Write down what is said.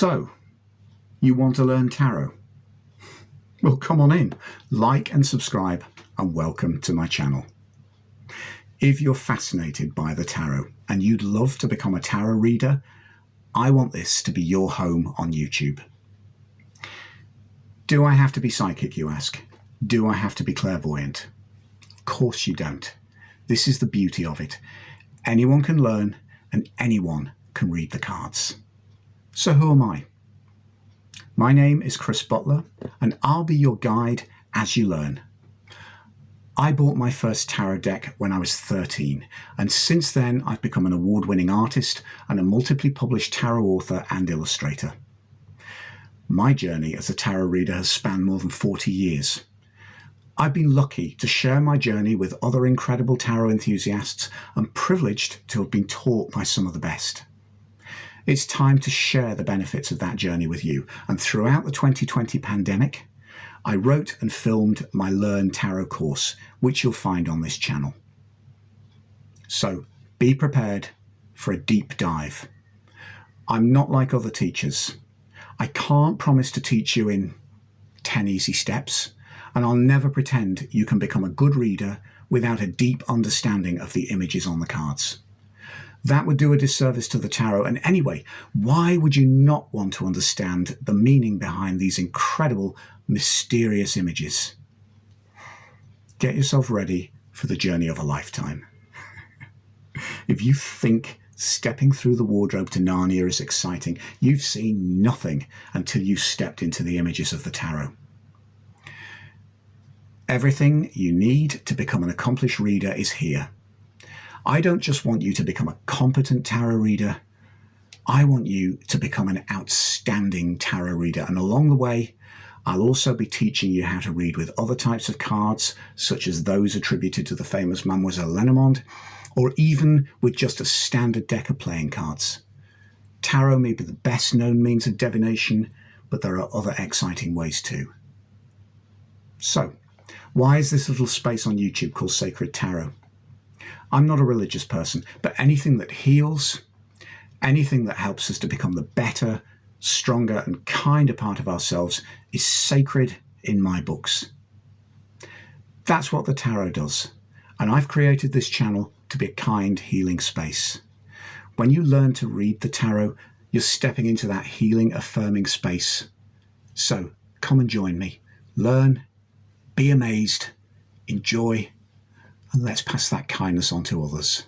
So, you want to learn tarot? Well, come on in, like and subscribe, and welcome to my channel. If you're fascinated by the tarot and you'd love to become a tarot reader, I want this to be your home on YouTube. Do I have to be psychic, you ask? Do I have to be clairvoyant? Of course you don't. This is the beauty of it. Anyone can learn and anyone can read the cards. So who am I? My name is Chris Butler and I'll be your guide as you learn. I bought my first tarot deck when I was 13, and since then I've become an award-winning artist and a multiply published tarot author and illustrator. My journey as a tarot reader has spanned more than 40 years. I've been lucky to share my journey with other incredible tarot enthusiasts and privileged to have been taught by some of the best. It's time to share the benefits of that journey with you, and throughout the 2020 pandemic, I wrote and filmed my Learn Tarot course, which you'll find on this channel. So be prepared for a deep dive. I'm not like other teachers. I can't promise to teach you in 10 easy steps, and I'll never pretend you can become a good reader without a deep understanding of the images on the cards. That would do a disservice to the tarot, and anyway, why would you not want to understand the meaning behind these incredible, mysterious images? Get yourself ready for the journey of a lifetime. If you think stepping through the wardrobe to Narnia is exciting, you've seen nothing until you've stepped into the images of the tarot. Everything you need to become an accomplished reader is here. I don't just want you to become a competent tarot reader. I want you to become an outstanding tarot reader. And along the way, I'll also be teaching you how to read with other types of cards, such as those attributed to the famous Mademoiselle Lenormand, or even with just a standard deck of playing cards. Tarot may be the best known means of divination, but there are other exciting ways too. So, why is this little space on YouTube called Sacred Tarot? I'm not a religious person, but anything that heals, anything that helps us to become the better, stronger and kinder part of ourselves is sacred in my books. That's what the tarot does, and I've created this channel to be a kind, healing space. When you learn to read the tarot, you're stepping into that healing, affirming space. So come and join me. Learn, be amazed, enjoy, and let's pass that kindness on to others.